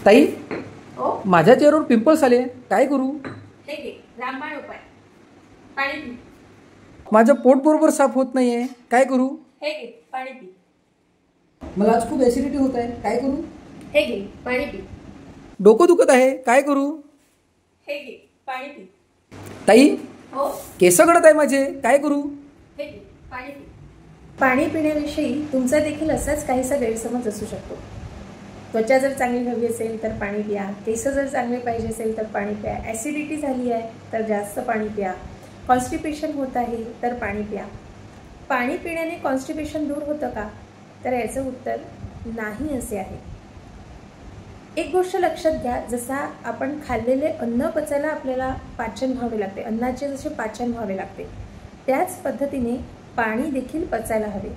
ताई, ओ माझ्या चेहऱ्यावर पिंपल्स आले, काय करू? हे घे रामबाण उपाय. पाणी पी. माझं पोट बरोबर साफ होत नाहीये, काय करू? हे घे पाणी पी. मला आज खूप ऍसिडिटी होत आहे, काय करू? हे घे पाणी पी. डोकं दुखत आहे, काय करू? हे घे पाणी पी. ताई, हो केस गळत आहे माझे, काय करू? हे घे पाणी पी. पाणी पिण्याविषयी तुमचा देखील असाच काहीसा गैरसमज असू शकतो. त्वचा जर चांगली हवी असेल तर पाणी प्या, केस जर चांगले पाहिजे असेल तर पाणी प्या, ॲसिडिटी झाली आहे तर जास्त पाणी प्या, कॉन्स्टिपेशन होत आहे तर पाणी प्या. पाणी पिण्याने कॉन्स्टिपेशन दूर होतं का? तर याचं उत्तर नाही असे आहे. एक गोष्ट लक्षात घ्या, जसा आपण खाल्लेले अन्न पचायला आपल्याला पाचन व्हावे लागते, अन्नाचे जसे पाचन व्हावे लागते, त्याच पद्धतीने पाणी देखील पचायला हवे.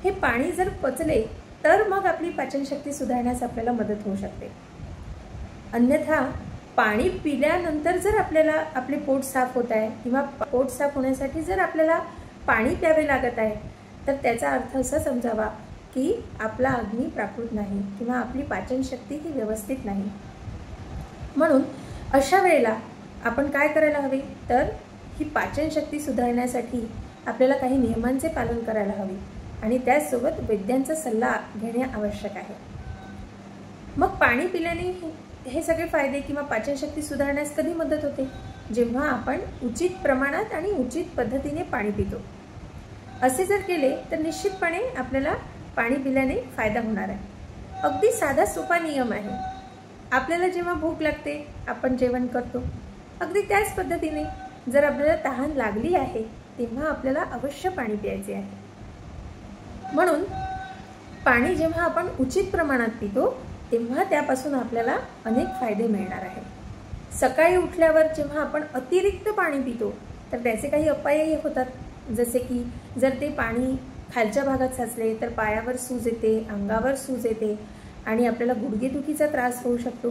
हे पाणी जर पचले तर मग आपली पाचनशक्ती सुधारण्यास आपल्याला मदत होऊ शकते. अन्यथा पाणी पिल्यानंतर जर आपल्याला आपले पोट साफ होत आहे किंवा पोट साफ होण्यासाठी जर आपल्याला पाणी प्यावे लागत आहे तर त्याचा अर्थ असा समजावा की आपला अग्नी प्राकृत नाही किंवा आपली पाचनशक्ती ही व्यवस्थित नाही. म्हणून अशा वेळेला आपण काय करायला हवे, तर ही पाचनशक्ती सुधारण्यासाठी आपल्याला काही नियमांचे पालन करायला हवे आणि त्याचसोबत वैद्यांचा सल्ला घेणे आवश्यक आहे. मग पाणी पिल्याने हे सगळे फायदे किंवा पाचनशक्ती सुधारण्यास कधी मदत होते? जेव्हा आपण उचित प्रमाणात आणि उचित पद्धतीने पाणी पितो. असे जर केले तर निश्चितपणे आपल्याला पाणी पिल्याने फायदा होणार आहे. अगदी साधा सोपा नियम आहे. आपल्याला जेव्हा भूक लागते आपण जेवण करतो, अगदी त्याच पद्धतीने जर आपल्याला तहान लागली आहे तेव्हा आपल्याला अवश्य पाणी प्यायचे आहे. म्हणून पाणी जेव्हा आपण उचित प्रमाणात पितो तेव्हा त्यापासून आपल्याला अनेक फायदे मिळणार आहेत. सकाळी उठल्यावर जेव्हा आपण अतिरिक्त पाणी पितो तर त्याचे काही अपायही होतात. जसे की जर ते पाणी खालच्या भागात साचले तर पायावर सूज येते, अंगावर सूज येते आणि आपल्याला गुडघेदुखीचा त्रास होऊ शकतो.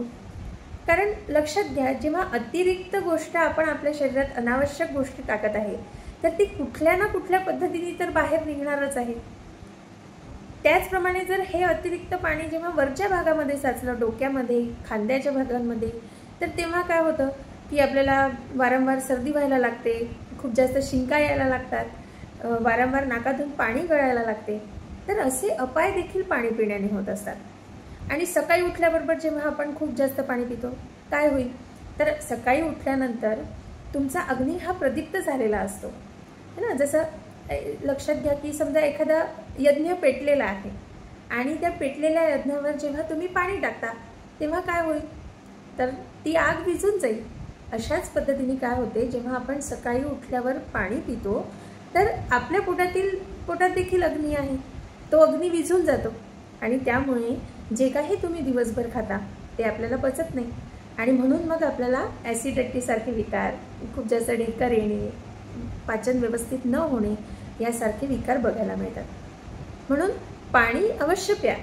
कारण लक्षात घ्या, जेव्हा अतिरिक्त गोष्ट आपण आपल्या शरीरात अनावश्यक गोष्टी टाकत आहे तर ती कुठल्या ना कुठल्या पद्धतीने तर बाहेर निघणारच आहे. त्याचप्रमाणे जर हे अतिरिक्त पाणी जेव्हा वरच्या भागामध्ये साचलं, डोक्यामध्ये, खांद्याच्या भागांमध्ये, तर तेव्हा काय होतं की आपल्याला वारंवार सर्दी व्हायला लागते, खूप जास्त शिंका यायला लागतात, वारंवार नाकातून पाणी गळायला लागते. तर असे अपाय देखील पाणी पिण्याने होत असतात. आणि सकाळी उठल्याबरोबर जेव्हा आपण खूप जास्त पाणी पितो काय होईल, तर सकाळी उठल्यानंतर तुमचा अग्नी हा प्रदीप्त झालेला असतो है ना. जसं लक्षात घ्या की समजा एखादा यज्ञ पेटलेला आहे आणि त्या पेटलेल्या यज्ञावर जेव्हा तुम्ही पाणी टाकता तेव्हा काय होईल, तर ती आग विझून जाईल. अशाच पद्धतीने काय होते, जेव्हा आपण सकाळी उठल्यावर पाणी पितो तर आपल्या पोटात देखील अग्नी आहे, तो अग्नी विझून जातो आणि त्यामुळे जे काही तुम्ही दिवसभर खाता ते आपल्याला पचत नाही आणि म्हणून मग आपल्याला ॲसिडिटीसारखे विकार, खूप जास्त ढेकर येणे, पाचन व्यवस्थित न होणे यासारखे विकार बघायला मिळतात. म्हणून पाणी अवश्य प्या,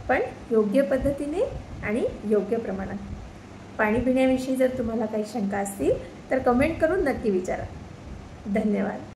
पण योग्य पद्धतीने आणि योग्य प्रमाणात. पाणी पिण्याविषयी जर तुम्हाला काही शंका असतील तर कमेंट करून नक्की विचारा. धन्यवाद.